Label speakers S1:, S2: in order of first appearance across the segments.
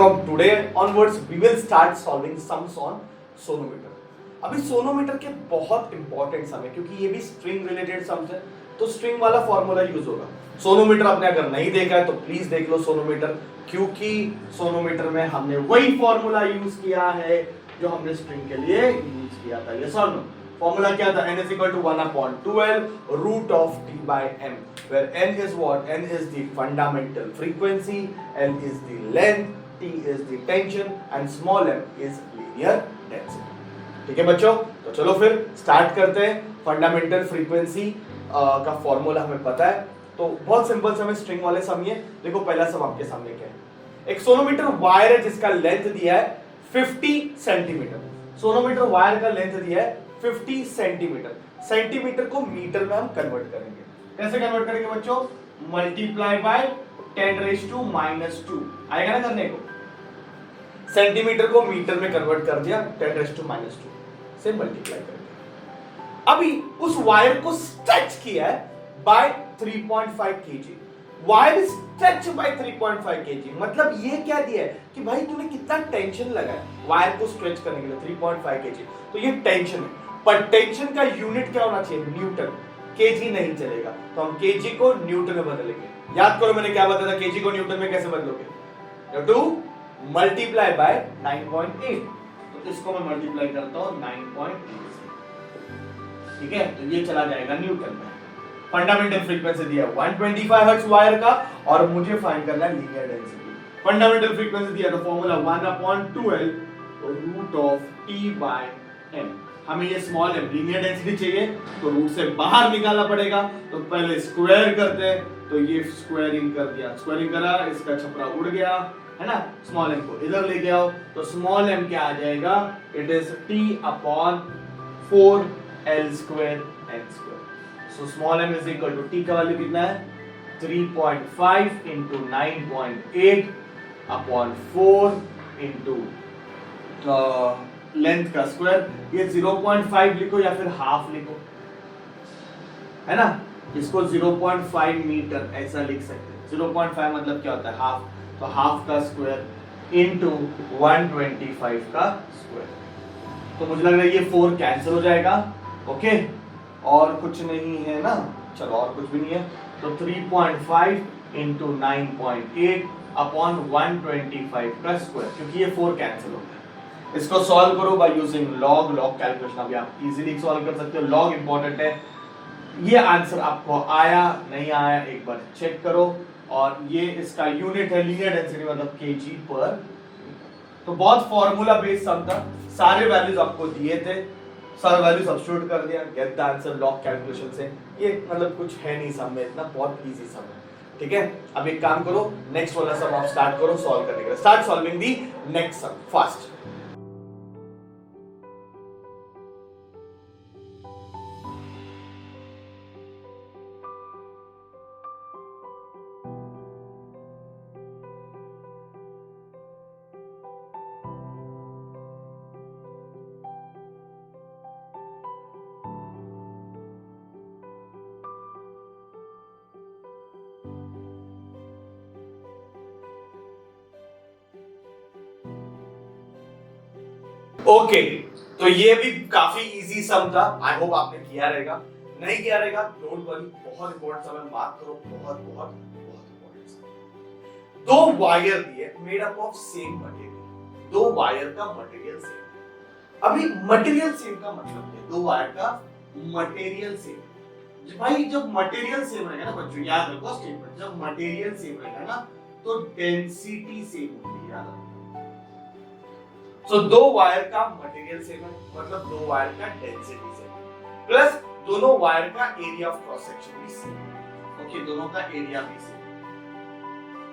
S1: from today onwards we will start solving sums on sonometer. अभी sonometer के बहुत important सम है क्योंकि ये भी स्ट्रिंग रिलेटेड सम्स है, तो स्ट्रिंग वाला फॉर्मूला यूज होगा। सोनोमीटर आपने अगर नहीं देखा है तो प्लीज देख लो सोनोमीटर, क्योंकि सोनोमीटर में हमने वही फॉर्मूला यूज किया है जो हमने स्ट्रिंग के लिए यूज किया था। ये सॉल्व फॉर्मूला क्या था? n is equal to 1/12 root of t by m, where n is what? n is the fundamental frequency, l is the length, t is the tension and small m is linear density। ठीक है बच्चों, तो चलो फिर start करते हैं। Fundamental frequency का formula हमें पता है, तो बहुत सिंपल सा स्ट्रिंग वाले सम ये देखो। पहला सम आपके सामने क्या है? एक सोनोमीटर वायर है जिसका लेंथ दिया है 50 सेंटीमीटर। सोनोमीटर वायर का लेंथ दिया है 50 सेंटीमीटर। सेंटीमीटर को मीटर में हम कन्वर्ट करेंगे। कैसे कन्वर्ट करेंगे बच्चों? मल्टीप्लाई बाय 10⁻² आएगा ना करने को। सेंटीमीटर को मीटर में कन्वर्ट कर दिया, 10⁻² से मल्टीप्लाई कर दिया। अभी उस वायर को स्ट्रेच किया है by 3.5 kg। Wire stretch by 3.5 kg मतलब ये क्या दिया है कि भाई तूने कितना टेंशन लगाया वायर को स्ट्रेच करने के लिए 3.5 kg, तो ये टेंशन है। पर टेंशन का यूनिट क्या होना चाहिए? न्यूटन। केजी नहीं चलेगा, तो हम केजी को न्यूटन में बदलेंगे। याद करो मैंने क्या बताया था, केजी को न्यूटन में कैसे बदलोगे? टू मल्टीप्लाई बाय 9.8, तो इसको मैं मल्टीप्लाई करता हूं 9.8 से। ठीक है, तो ये चला जाएगा न्यूटन में। फंडामेंटल फ्रीक्वेंसी दिया 125 हर्ट्ज वायर का और मुझे फाइंड करना है लीनियर डेंसिटी। फंडामेंटल फ्रीक्वेंसी दिया तो formula 1/12 root of T by m। हमें ये स्मॉल m लीनियर डेंसिटी चाहिए, तो रूट से बाहर निकालना पड़ेगा। तो पहले स्क्वायर करते हैं, तो ये स्क्वायरिंग कर दिया, स्क्वायरिंग करा, इसका छपरा उड़ गया है ना। स्मॉल m को इधर लेके आओ, तो स्मॉल m क्या आ जाएगा? It is t/4l²n²। So small m is equal to t का वैल्यू कितना है? 3.5 into 9.8/4 into लेंथ का स्क्वायर। ये 0.5 लिखो या फिर हाफ लिखो, है ना। इसको 0.5 मीटर ऐसा लिख सकते हैं। 0.5 मतलब क्या होता है? हाफ। तो हाफ का स्क्वायर इनटू 125 का स्क्वायर। तो मुझे लग रहा है ये 4 कैंसिल हो जाएगा। ओके, और कुछ नहीं है ना, चलो और कुछ भी नहीं है। तो 3.5 into 9.8/125 का स्क्वायर, क्योंकि ये 4 कैंसिल हो गया। इसको सॉल्व करो by using log. Log calculation अभी आप इजीली सॉल्व कर सकते हो। लॉग इंपॉर्टेंट है। ये आंसर आपको आया नहीं आया एक बार चेक करो। और ये इसका यूनिट है लीनियर डेंसिटी, मतलब केजी पर। तो बहुत फॉर्मूला बेस्ड सम था, सारे वैल्यूज आपको दिए थे, सारे वैल्यू सब्स्टिट्यूट कर दिया, get the answer log calculation से। ये मतलब कुछ है नहीं सम में, इतना बहुत इजी सम है। ठीक है, अब एक काम करो, नेक्स्ट वाला सम आप स्टार्ट करो सॉल्व करने के लिए। स्टार्ट सॉल्विंग दी नेक्स्ट सम फास्ट। ओके, तो ये भी काफी इजी सम था। आई होप आपने किया रहेगा। नहीं किया रहेगा डोंट वरी, बहुत इंपॉर्टेंट सम है, मार्क करो। बहुत बहुत बहुत इंपॉर्टेंट सम। दो वायर दिए made up of same material. दो वायर का मटेरियल सेम। अभी मटेरियल सेम का मतलब क्या है? दो वायर का मटेरियल सेम। भाई जब मटेरियल सेम रहेगा ना बच्चों, याद रखो स्टेटमेंट, जब मटेरियल सेम रहेगा ना तो डेंसिटी सेम होगी। याद रखो। So, दो वायर का मटेरियल सेम है, मतलब दो वायर का डेंसिटी सेम, प्लस दोनों वायर का एरिया ऑफ क्रॉस सेक्शन भी सेम। ओके, दोनों का एरिया भी सेम।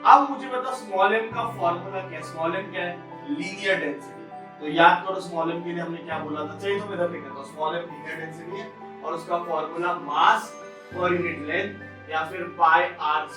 S1: अब मुझे बता स्मॉल m का फॉर्मूला क्या है? स्मॉल m क्या है? Linear density. तो याद करो स्मॉल m के लिए हमने क्या बोला था? चाहिए तो मैं इधर लिख देता हूं। स्मॉल m लीनियर डेंसिटी है और उसका formula mass per unit length या फिर πr²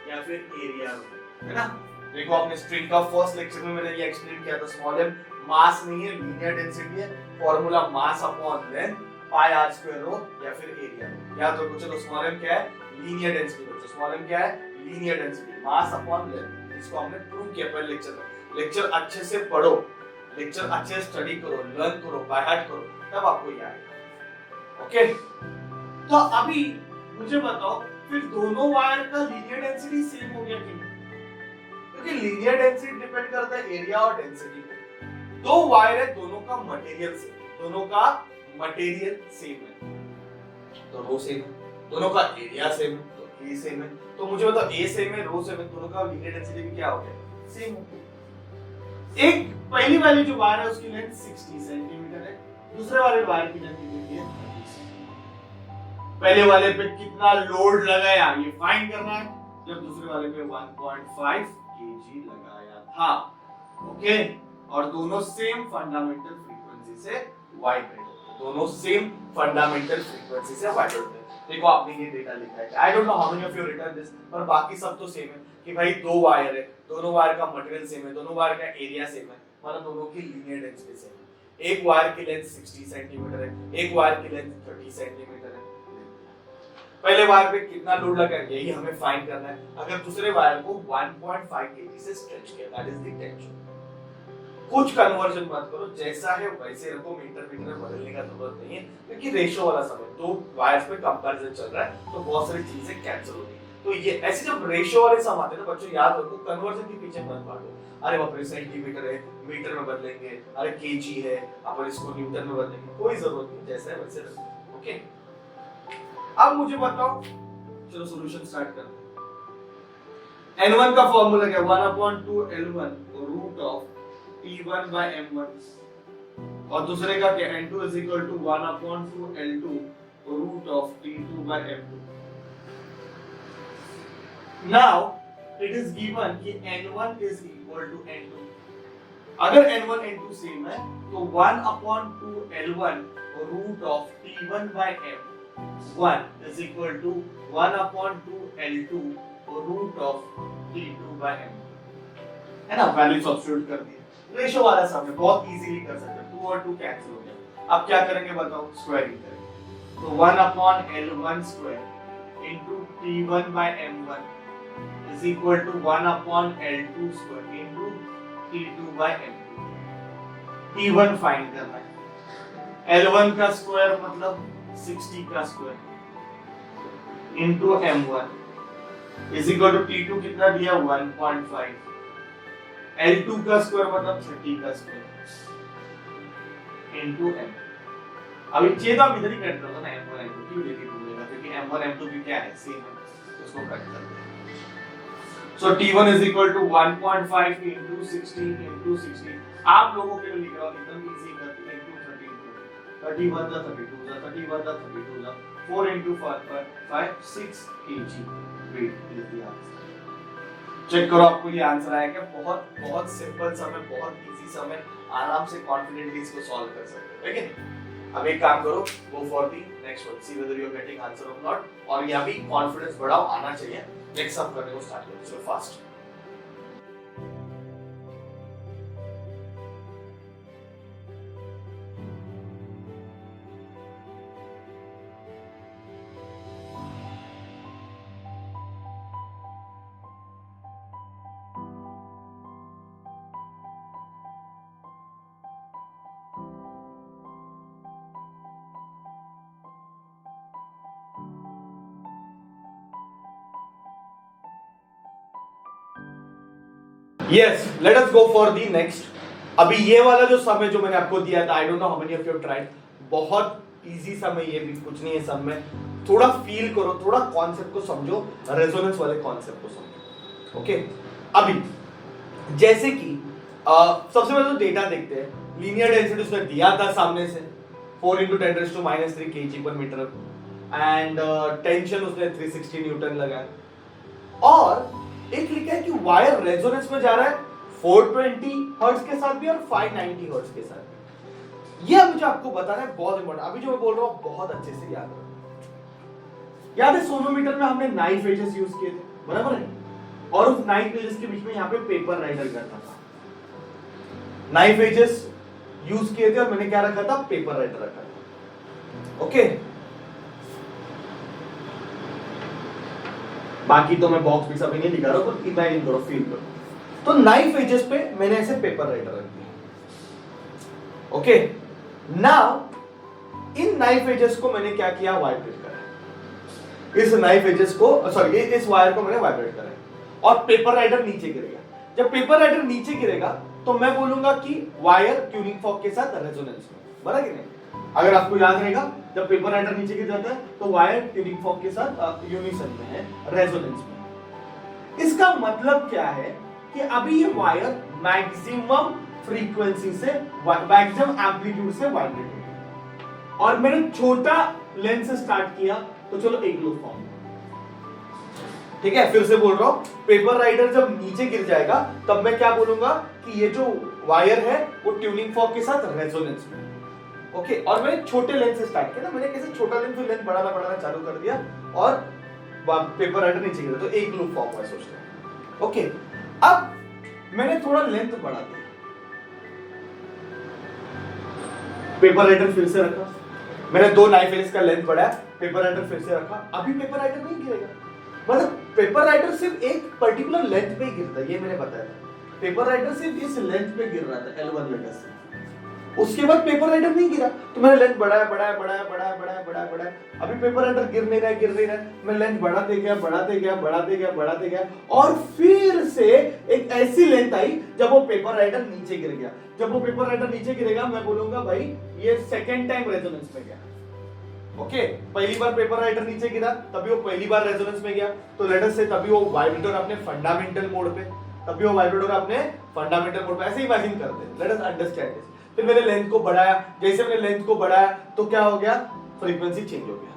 S1: या फिर एरिया रो, है ना। देखो आपने स्ट्रिंग का फर्स्ट लेक्चर में मैंने ये एक्सप्लेन किया था। स्मॉल m मास नहीं है, लीनियर डेंसिटी है। Formula mass upon length πr² रो या फिर एरिया रो। याद रखो। चलो स्मॉल m क्या है? Linear density. बच्चों स्मॉल m क्या है? Linear density, mass upon length. इसको हमने प्रूव किया पहले लेक्चर में। लेक्चर अच्छे से पढ़ो, लेक्चर अच्छे से स्टडी करो, लर्न करो, बाय हार्ट करो, तब आपको ये आएगा। ओके, तो अभी मुझे बताओ फिर दोनों वायर का लीनियर डेंसिटी सेम हो गया कि नहीं? क्योंकि लीनियर डेंसिटी डिपेंड करता है एरिया और डेंसिटी पे। दो वायर है, दोनों का मटेरियल सेम, दोनों का मटेरियल सेम है तो रो सेम है, दोनों का एरिया सेम है तो ए सेम है। तो मुझे बताओ ए सेम है, रो सेम है, दोनों का लीनियर डेंसिटी भी क्या हो गया? सेम हो गया। एक पहली वाली जो वायर है उसकी लेंथ 60 सेंटीमीटर है, दूसरे वाले वायर की लेंथ कितनी है? 30। पहले वाले पे कितना लोड लगाया ये फाइंड करना है, जब दूसरे वाले पे 1.5 kg लगाया था। ओके, और दोनों सेम फंडामेंटल फ्रीक्वेंसी से वाइब्रेट होते हैं, दोनों सेम फंडामेंटल फ्रीक्वेंसी से वाइब्रेट होते हैं। देखो आपने ये डेटा लिखा है, I don't know how many of you written this, पर बाकी सब तो सेम है कि भाई दो वायर है, दोनों वायर का मटेरियल सेम है, दोनों वायर का एरिया सेम है, मतलब दोनों की लीनियर डेंसिटी सेम है। एक वायर की लेंथ 60 सेंटीमीटर है, एक वायर की लेंथ 30 सेंटीमीटर है। पहले वायर पे कितना लोड लगा है यही हमें फाइंड करना है। अगर दूसरे वायर को 1.5 kg से स्ट्रेच किया, दैट इज द टेंशन। कुछ कन्वर्जन मत करो, जैसा है वैसे रखो, मीटर में बदलने का जरूरत नहीं है, क्योंकि रेशियो वाला समय दो वायर्स पे कंपैरिजन चल रहा है तो बहुत सारी चीजें कैंसिल होती है। तो ये ऐसे जब रेशियो वाले सम आते हैं ना बच्चों, याद रखो कन्वर्जन के पीछे मत भागो। अरे बाप रे सेंटीमीटर है, मीटर में बदलेंगे, अरे केजी है अपन इसको न्यूटन में बदलेंगे, कोई जरूरत नहीं, जैसा है वैसे रखो। ओके, अब मुझे बताओ, चलो सॉल्यूशन स्टार्ट करते हैं। n1 का फार्मूला क्या है? 1/2 L1 root of T1 by M1, और दूसरे का क्या? n2 is equal to 1/2 L2 root of T2 by M2। Now it is given कि n1 is equal to n2। अगर n1 n2 सेम है तो 1/2 L1 root of T1 by M1 is equal to 1/2 L2 root of T2 by M2, है ना? Value substitute कर दिए, ratio वाला सम है, बहुत इजीली कर सकते हैं। 2 और 2 कैंसिल हो गया। अब क्या करेंगे बताओ? स्क्वायरिंग करेंगे, तो 1/L1 square into T1 by M1 is equal to 1/L2 square into T2 by M2। T1 find करना है, L1 का स्क्वायर मतलब 60 का square into M1 is equal to T2 कितना दिया? 1.5। L2 का स्क्वायर मतलब 30 का स्क्वायर इनटू M। अब ये चेता इधर ही कट करो ना, M1 M2 क्यों लेके घूमेगा, क्योंकि M1 M2 भी क्या है? सेम है, तो इसको कट कर दो। सो T1 is equal to 1.5 into 60 into 60। आप लोगों के लिए लिख रहा हूं, एकदम इजी करके into 31 का 32 का 31 का 32 का 4 into 5 6 kg weight is the answer. Check करो आपको ये आंसर आया क्या? बहुत बहुत सिंपल सम है, बहुत इजी सम है, आराम से कॉन्फिडेंटली इसको सॉल्व कर सकते हो। ठीक है, अब एक काम करो, go for the next one, see whether you are getting answer और नॉट, और यहाँ भी कॉन्फिडेंस बढ़ाओ, आना चाहिए। नेक्स्ट सम करने को स्टार्ट करो, चलो fast. Yes, let us go for the next। अभी ये वाला जो सम है जो मैंने आपको दिया था, I don't know how many of you have tried, बहुत इजी सम है, ये भी कुछ नहीं है सम में, थोड़ा फील करो, थोड़ा कॉन्सेप्ट को समझो, रेजोनेंस वाले कॉन्सेप्ट को समझो। ओके, अभी जैसे कि सबसे पहले तो डेटा देखते हैं। लीनियर डेंसिटी उसने दिया था सामने से 4 × 10⁻³ kg पर मीटर, एंड टेंशन उसने 360 न्यूटन लगाया, और एक लिखा है कि वायर रेजोनेंस में जा रहा है 420 हर्ट्ज के साथ भी और 590 हर्ट्ज के साथ भी। ये मुझे आपको बताना है, बहुत इंपॉर्टेंट। अभी जो मैं बोल रहा हूं बहुत अच्छे से याद रखो। याद है सोनोमीटर में हमने नाइफ एजेस यूज किए थे, बराबर है, और उस नाइफ एजेस के बीच में यहाँ पे पेपर राइडर करना था। नाइफ एजेस यूज किए थे और मैंने क्या रखा था? पेपर राइडर रखा था। ओके, बाकी तो मैं बॉक्स भी सभी नहीं दिखा रहा हूं, इमेजिन करो, फील करो। तो नाइफ एजेस पे मैंने ऐसे पेपर राइटर रख दिया। ओके, नाउ इन नाइफ एजेस को मैंने क्या किया, वाइब्रेट करा। इस नाइफ एजेस को सॉरी इस वायर को मैंने वाइब्रेट करा और पेपर राइडर नीचे गिरेगा। जब पेपर राइडर नीचे गिरेगा तो मैं बोलूंगा कि वायर ट्यूनिंग फॉर्क के साथ रेजोनेंस में, बराबर कि नहीं? अगर आपको याद रहेगा, जब पेपर राइडर नीचे गिर जाता है तो वायर ट्यूनिंग फॉर्क के साथ यूनिसन में है, रेजोनेंस में। इसका मतलब क्या है कि अभी ये वायर मैक्सिमम फ्रीक्वेंसी से, मैक्सिमम एम्पलीट्यूड से वाइब्रेट होगी और मैंने छोटा लेंथ से स्टार्ट किया तो चलो एक लूप फॉर्म। ठीक है, फिर से बोल रहा हूं, पेपर राइडर जब नीचे गिर जाएगा तब मैं क्या बोलूंगा कि ये जो वायर है वो ट्यूनिंग फॉर्क के साथ रेजोनेंस में। ओके, और मैंने छोटे लेंथ से स्टार्ट किया ना, मैंने कैसे छोटा लेंथ फिर लेंथ बढ़ाना चालू कर दिया और पेपर राइडर नीचे गिरा तो एक लूप फॉर्म हुआ, सोचते हैं। ओके, अब मैंने थोड़ा लेंथ बढ़ा दिया, पेपर राइडर फिर से रखा, मैंने 2 नाइफ एज का लेंथ बढ़ाया, पेपर राइडर फिर से रखा, अभी पेपर राइडर नहीं गिरेगा। मतलब पेपर राइडर सिर्फ एक पर्टिकुलर लेंथ पे गिरता है, ये मैंने बताया था। पेपर राइडर सिर्फ इस लेंथ पे गिर रहा था L1 लेटर से, उसके बाद पेपर राइडर नहीं गिरा तो मैंने लेंथ बढ़ाया, अभी पेपर राइडर गिर नहीं रहा, मैं लेंथ बढ़ाते गया और फिर से एक ऐसी लेंथ आई जब वो पेपर राइडर नीचे गिर गया। जब वो पेपर राइडर नीचे गिरेगा मैं बोलूंगा भाई ये सेकंड टाइम रेजोनेंस में गया। ओके, पहली बार पेपर राइडर नीचे गिरा तभी वो पहली बार रेजोनेंस में गया, तो लेट अस से तभी वो वाइब्रेटर अपने फंडामेंटल मोड पे, ऐसे इमेजिन करते हैं, लेट अस अंडरस्टैंड दिस। फिर मैंने लेंथ को बढ़ाया, जैसे मैंने लेंथ को बढ़ाया तो क्या हो गया, फ्रीक्वेंसी चेंज हो गया,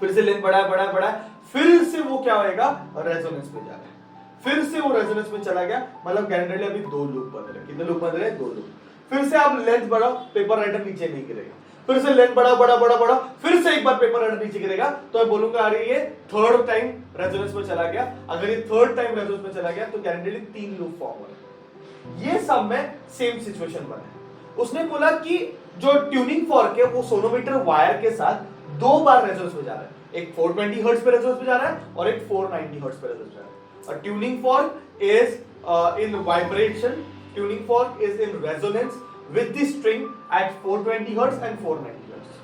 S1: फिर से लेंथ बढ़ाया, फिर से वो क्या होएगा, रेजोनेंस में जा रहा है, फिर से वो रेजोनेंस में चला गया। मतलब जनरली अभी 2 लूप बन रहे, कितने लूप बन रहे हैं, 2 लूप। फिर से आप लेंथ बढ़ाओ, पेपर राइडर नीचे नहीं गिरेगा, फिर से लेंथ बढ़ा, फिर से एक बार पेपर राइडर नीचे गिरेगा तो मैं बोलूंगा अरे ये थर्ड टाइम रेजोनेंस में चला गया। अगर ये थर्ड टाइम रेजोनेंस में चला गया तो गारंटीली 3 लूप फॉर्म हो रहे। ये सब में सेम सिचुएशन बना है। उसने बोला कि जो ट्यूनिंग फॉर्क है वो सोनोमीटर वायर के साथ 2 बार रेजोनेंस में जा रहा है, एक 420 हर्ट्ज पे रेजोनेंस में जा रहा है और एक 490 हर्ट्ज पे रेजोनेंस में जा रहा है। और tuning fork is in vibration, tuning fork is in resonance with the string at 420 Hz and 490 Hz।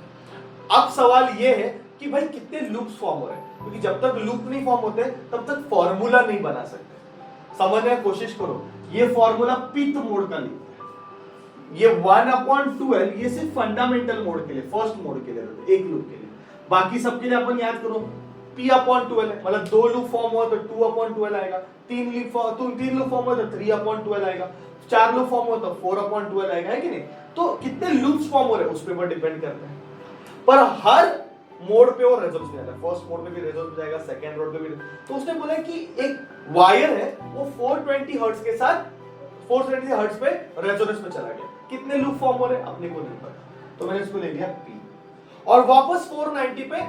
S1: अब सवाल ये है कि भाई कितने लूप्स फॉर्म हो रहे हैं, क्योंकि जब तक लूप नहीं फॉर्म होते तब तक फॉर्मूला नहीं बना सकते। समझने की कोशिश करो, ये फॉर्मूला pth मोड का लिखता है, ये 1/2L ये सिर्फ फंडामेंटल मोड के लिए, फर्स्ट मोड के लिए, एक लूप के लिए। बाकी सबके लिए अपन याद करो p/2L है, मतलब 2 लूप फॉर्म हुआ तो 2/2L आएगा, 3 लूप फॉर्म हुआ तो 3/2L आएगा, 4 लूप फॉर्म हुआ तो 4/2L आएगा, है कि नहीं? तो कितने लूप्स फॉर्म हो रहे हैं उस पे ऊपर डिपेंड करता है, पर हर मोड पे वो रेजोनेंस में जाता है। फर्स्ट मोड में भी रेजोनेंस में जाएगा, सेकंड मोड में भी। तो उसने बोला कि एक वायर है वो 420 हर्ट्ज के साथ 420 हर्ट्ज पे रेजोनेंस में चला गया। कितने लूप फॉर्म हो रहे हैं अपने को नहीं पता, तो मैंने इसको ले लिया p, और वापस 490 पे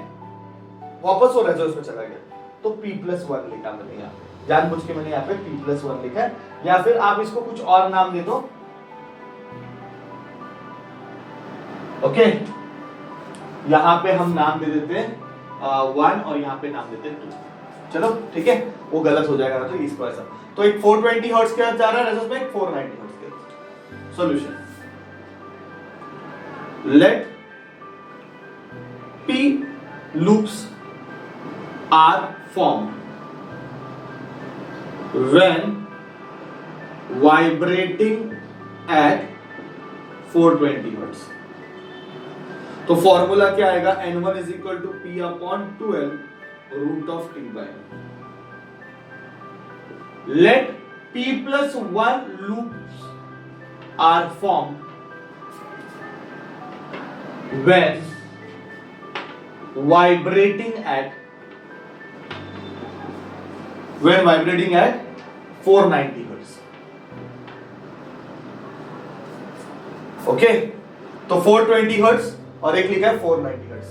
S1: वापस वो रेजोनेंस में चला गया तो p+1 लिखा मैंने यहाँ, जानबूझ के मैंने यहाँ पे p+1 लिखा है, या फिर आप इसको कुछ और नाम दे दो। ओके, यहां पे हम नाम दे देते हैं 1 और यहां पे नाम देते हैं 2। चलो ठीक है, वो गलत हो जाएगा ना, तो इसको ऐसा, तो एक 420 हर्ट्ज के जा रहा है रेजोनेंस में, एक 490 हर्ट्ज के। Solution, let p loops are formed when vibrating at 420 hertz. तो फॉर्मूला क्या आएगा, n1 is equal to p/2L root of t by n। Let p+1 loops are formed when vibrating at 490 hertz. Okay, तो 420 hertz और एक लिखा है 490 hertz,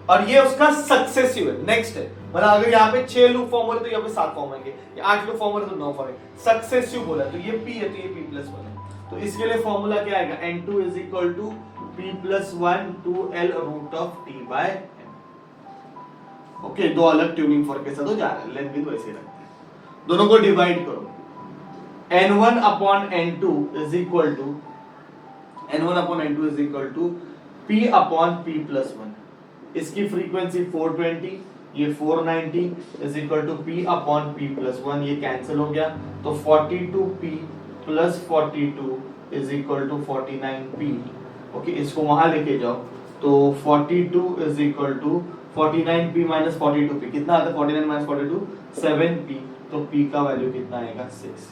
S1: और ये उसका सक्सेसिव है, नेक्स्ट है। मतलब अगर यहाँ पे 6 लूप फॉर्म हो रहे तो यहाँ पे 7 फॉर्म होंगे, या 8 लूप फॉर्म हो रहे तो 9 फॉर्म होंगे। सक्सेसिव बोला तो ये p है तो ये p+1 है, तो इसके लिए फॉर्मूला क्या आएगा, n2 is equal to p+1 2L root of t by n। Okay, 2 अलग ट्यूनिंग फॉर्क के साथ हो जा रहा है, लेंथ भी वैसे ही रखते हैं। दोनों को डिवाइड करो, N1 upon N2 is equal to P upon P plus 1. इसकी फ्रीक्वेंसी 420, ये 490 is equal to P upon P plus 1. ये कैंसिल हो गया तो 42P plus 42 is equal to 49P. Okay, इसको वहां लेके जाओ तो 42 is equal to 49P minus 42P. कितना आता है 49 minus 42? 7P. तो P का वैल्यू कितना आएगा 6.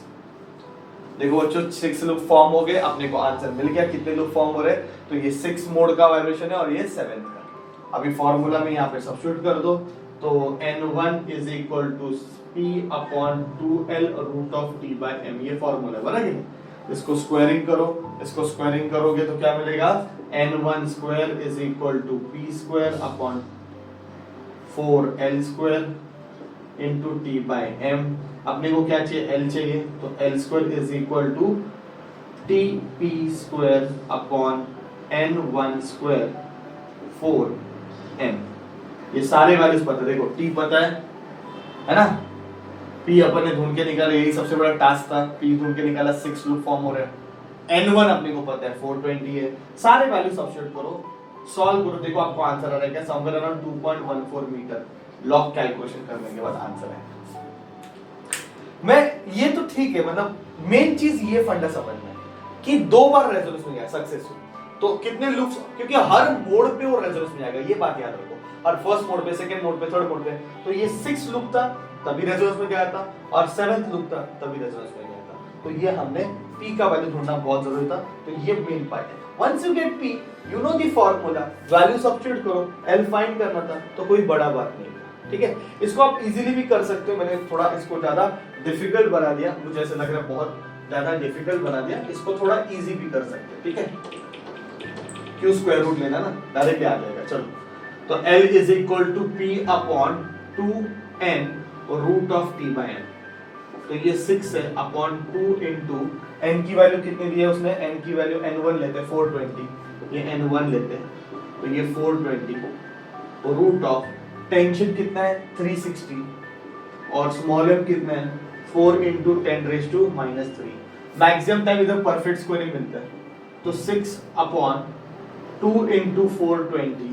S1: देखो बच्चों 6 लूप फॉर्म हो गए, अपने को आंसर मिल गया कितने लूप फॉर्म हो रहे हैं. तो ये 6 मोड का वाइब्रेशन है और ये 7th का. अभी फॉर्मूला में यहाँ पे सब्स्टिट्यूट कर दो तो N1 is equal to P upon 2L root of T by M. ये फॉर्मूला बना कि इसको स्क्वायरिंग करो, इसको स्क्वायरिंग करोगे तो क्या मिलेगा N1 square is equal to P square upon 4L square into T by M. अपने को क्या चाहिए L चाहिए तो L square is equal to TP square upon N1 square 4M. ये सारे वैल्यूज पता है. देखो T पता है ना, P अपन ने ढूंढ के निकाला, यही सबसे बड़ा टास्क था. P ढूंढ के निकाला, 6 लूप फॉर्म हो रहे हैं. N1 अपने को पता है 420 है. सारे वैल्यू सब्स्टिट्यूट करो, सॉल्व करो. देखो आपको आंसर आ रहा है क्या, somewhere around 2.14 metre. Log calculation करने के बाद आंसर है. मैं ये तो ठीक है, मतलब मेन चीज ये फंडा समझना है कि 2 बार रेजोनेंस में गया सक्सेसफुल तो कितने लूप्स, क्योंकि हर मोड पे वो रेजोनेंस में आएगा. ये बात याद रखो, हर फर्स्ट मोड पे, सेकंड मोड पे, थर्ड मोड पे. तो ये 6 लूप था तभी रेजोनेंस में गया था और 7th लूप था तभी रेजोनेंस में गया था. तो ये हमने P का वैल्यू ढूंढना बहुत जरूरी था. तो ये मेन पार्ट है. Once you get P, you know the formula, value substitute करो, L फाइंड करना था तो कोई बड़ा बात नहीं. ठीक है, इसको आप इजीली भी कर सकते हो. मैंने थोड़ा इसको ज्यादा डिफिकल्ट बना दिया, मुझे ऐसा लग रहा है बहुत ज्यादा डिफिकल्ट बना दिया. इसको थोड़ा इजी भी कर सकते हैं. ठीक है, क्यों स्क्वायर रूट लेना ना, डायरेक्टली आ जाएगा. चलो, तो L is equal to P upon 2n root of T by n. तो ये 6 है upon 2 into n की वैल्यू कितनी दी है उसने, n की वैल्यू n1 लेते हैं 420, ये n1 लेते हैं तो ये 420 रूट ऑफ टेंशन कितना है 360 और स्मॉल m कितना है 4 into 10 raised to minus 3. Maximum time इधर परफेक्ट स्क्वायरिंग मिलता है. तो 6 upon 2 into 420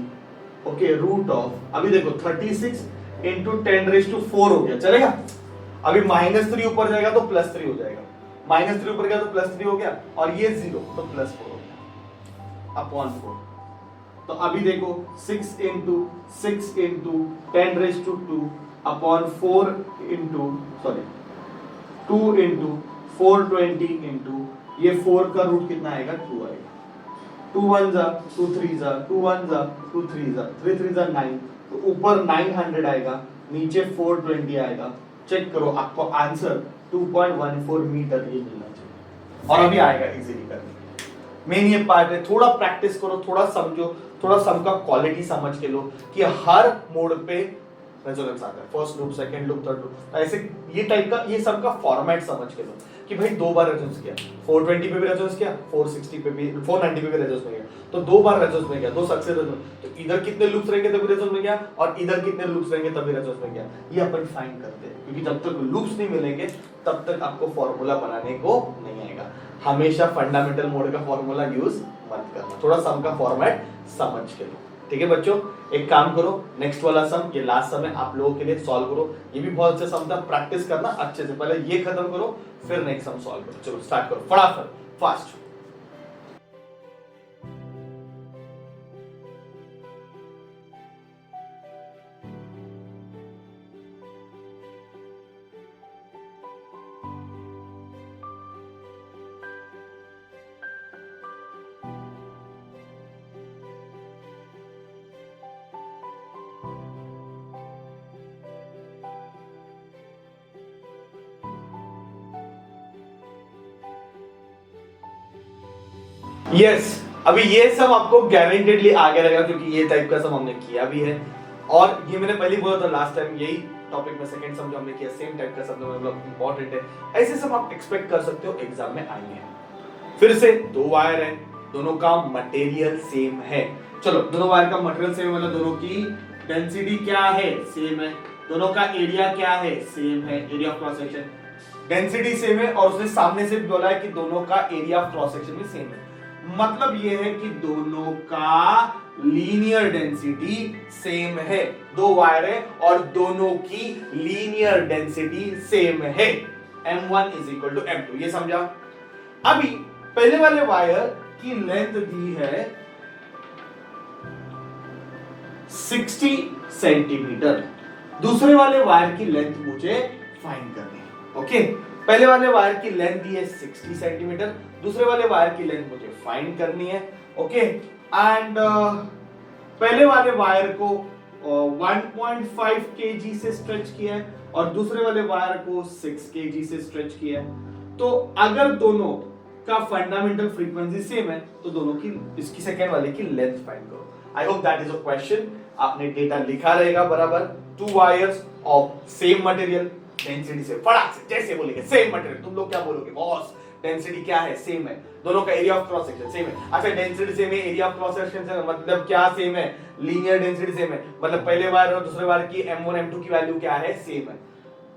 S1: okay root of, अभी देखो 36 into 10 raised to 4 हो गया, चलेगा. अभी -3 ऊपर जाएगा तो +3 हो जाएगा, -3 ऊपर गया तो +3 हो गया और ये 0 तो +4 हो गया अपॉन 4. तो अभी देखो 6 into 10 raised to 2 upon 4 into 2 into 420 into ये 4 का रूट कितना आएगा 2 आएगा. 2 1 जा 2 3 जा 2 1 जा 2 3 जा 3 3 जा 9. तो ऊपर 900 आएगा, नीचे 420 आएगा. चेक करो, आपको आंसर 2.14 मीटर ये मिलना चाहिए और अभी आएगा इजीली करने. मेन ये पार्ट है, थोड़ा प्रैक्टिस करो, थोड़ा समझो, थोड़ा सम का क्वालिटी समझ के लो कि हर मोड पे रेजोनेंस आता है, first loop, second loop, third loop. ऐसे ये टाइप का, ये सब का फॉर्मेट समझ के लो कि भाई 2 बार रेजोनेंस किया, 420 पे भी रेजोनेंस किया, 460 पे भी, 490 पे भी रेजोनेंस में गया. तो 2 बार रेजोनेंस में गया, 2 सक्सेस रेजोनेंस. तो इधर कितने लूप्स रहेंगे तभी रेजोनेंस में गया और इधर कितने लूप्स रहेंगे तभी रेजोनेंस में गया. ये अपन फाइंड करते हैं, क्योंकि जब तक लूप्स नहीं मिलेंगे तब तक आपको फार्मूला बनाने को नहीं आएगा. हमेशा फंडामेंटल मोड का फार्मूला यूज मत करना, थोड़ा सम का फॉर्मेट समझ के लो. ठीक है बच्चों, एक काम करो, नेक्स्ट वाला सम, ये लास्ट सम है, आप लोगों के लिए सॉल्व करो. ये भी बहुत अच्छा सम था, प्रैक्टिस करना अच्छे से. पहले ये खत्म करो फिर नेक्स्ट सम सॉल्व करो. चलो स्टार्ट करो फटाफट, फास्ट. यस, अभी ये सब आपको गारंटेडली आगे लगेगा क्योंकि ये टाइप का सम हमने किया भी है और ये मैंने पहले बोला था लास्ट टाइम, यही टॉपिक में सेकंड सम जो हमने किया सेम टाइप का सम मतलब इंपॉर्टेंट है. ऐसे सब आप एक्सपेक्ट कर सकते हो एग्जाम में आएंगे. फिर से 2 वायर है, दोनों का मटेरियल सेम है. चलो, दोनों वायर का मटेरियल सेम है मतलब दोनों की डेंसिटी क्या है सेम है, दोनों का एरिया क्या है सेम है, area of cross section. Density same है और उसने सामने से बोला है कि दोनों का एरिया ऑफ क्रॉस सेक्शन भी सेम है, मतलब ये है कि दोनों का लीनियर डेंसिटी सेम है। दो वायर है और दोनों की लीनियर डेंसिटी सेम है, m1 is equal to m2, ये समझा। अभी पहले वाले वायर की लेंथ दी है 60 सेंटीमीटर, दूसरे वाले वायर की लेंथ मुझे फाइंड करनी है। ओके, पहले वाले वायर की लेंथ दी है 60 सेंटीमीटर, दूसरे वाले वायर की लेंथ मुझे फाइंड करनी है। ओके, एंड पहले वाले वायर को 1.5 kg से स्ट्रेच किया है और दूसरे वाले वायर को 6 kg से स्ट्रेच किया है। तो अगर दोनों का फंडामेंटल फ्रीक्वेंसी सेम है तो दोनों की, इसकी सेकेंड वाले की लेंथ फाइंड करो। I hope that is a question, आपने डेटा लिखा रहेगा बराबर। To wires of same material, density से फटाक से जैसे बोलेंगे सेम मटेरियल, तुम लोग क्या बोलोगे बॉस, डेंसिटी क्या है, सेम है, दोनों का area of cross section same है। अच्छा, डेंसिटी सेम है, area of cross section same है, मतलब क्या सेम है, लीनियर डेंसिटी सेम है, मतलब पहले वायर और दूसरे वायर की m1 m2 की वैल्यू क्या है, सेम है।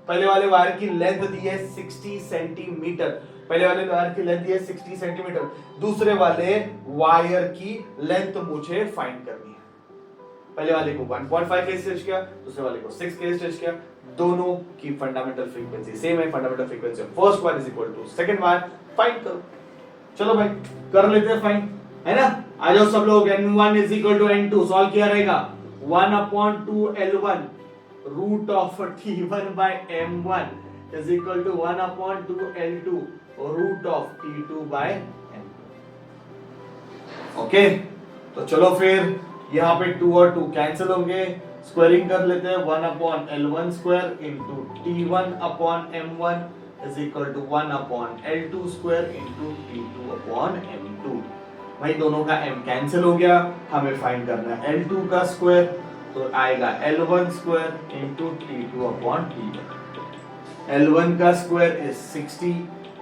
S1: पहले वाले वायर की लेंथ दी है 60 सेंटीमीटर, पहले वाले वायर की लेंथ दी है 60 सेंटीमीटर, दूसरे वाले वायर की लेंथ मुझे फाइंड करनी है। पहले वाले को 1.5 के स्ट्रेच किया, दूसरे वाले को 6 के स्ट्रेच किया, दोनों की फंडामेंटल फ्रीक्वेंसी सेम है, fundamental frequency of first wire is equal to second wire, find करो। चलो भाई कर लेते हैं फाइंड, है ना। आ जाओ सब लोग, n1 is equal to n2 solve किया रहेगा, 1/2 L1 root of T1 by m1 is equal to 1/2 L2 root of T2 by m। Okay, तो चलो फिर यहाँ पे 2 और 2 कैंसिल होंगे, स्क्वायरिंग कर लेते हैं, 1/L1 square into T1 upon m1 is equal to 1/L2 square into T2 upon m2। भाई दोनों का m कैंसिल हो गया, हमें फाइंड करना है L2 का स्क्वायर, तो आएगा L1 square into T2 upon T1। L1 का स्क्वायर इज 60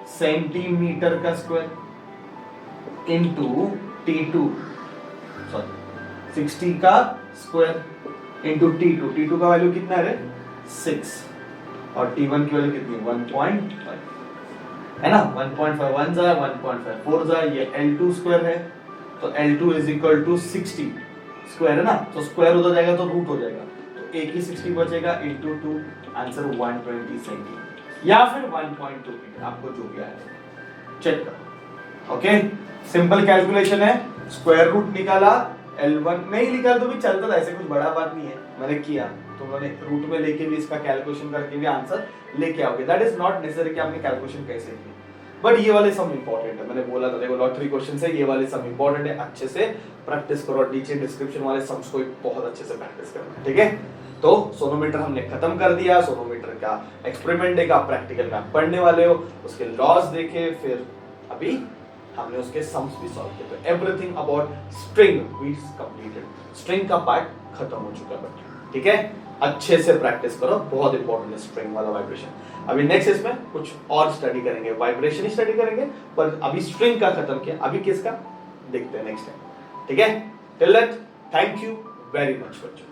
S1: सेंटीमीटर का स्क्वायर इनटू T2, सॉरी 60 का स्क्वायर इनटू T2, T2 का वैल्यू कितना है, 6, और T1 की वैल्यू कितनी, 1.5 है ना, 1.5 1 जा 1.5 4 जा, ये L2 स्क्वायर है, तो L2 is equal to 60 square है ना, तो स्क्वायर उधर जाएगा तो रूट हो जाएगा, तो एक ही 60 बचेगा इनटू 2, आंसर 120 सेंटीमीटर या फिर 1.2 मीटर, आपको जो भी आएगा चेक करो। ओके, सिंपल कैलकुलेशन है, स्क्वायर रूट निकाला, L1 नहीं निकाल तो भी चलता था, ऐसे कुछ बड़ा बात नहीं है, मैंने किया, तो मैंने रूट में लेके भी इसका कैलकुलेशन करके भी आंसर लेके आओगे, दैट इज नॉट नेसेसरी कि आपने कैलकुलेशन कैसे की, बट ये वाले सब इंपॉर्टेंट है, मैंने बोला था देखो लॉटरी क्वेश्चन है, ये वाले सब इंपॉर्टेंट है, अच्छे से प्रैक्टिस करो, नीचे डिस्क्रिप्शन वाले सम्स को बहुत अच्छे से प्रैक्टिस करना, ठीक है। तो सोनोमीटर हमने खत्म कर दिया, सोनोमीटर का एक्सपेरिमेंट देखा, प्रैक्टिकल में आप पढ़ने वाले हो, उसके लॉस देखे, फिर अभी हमने उसके सम्स भी सॉल्व किए, तो everything about string we completed, string का पार्ट खत्म हो चुका है, ठीक है। अच्छे से प्रैक्टिस करो, बहुत इंपॉर्टेंट है स्ट्रिंग वाला वाइब्रेशन। अभी नेक्स्ट इसमें कुछ और स्टडी करेंगे, वाइब्रेशन ही स्टडी करेंगे, पर अभी स्ट्रिंग का खत्म किया, अभी किसका देखते हैं नेक्स्ट टाइम, ठीक है। Till that thank you very much बच्चों।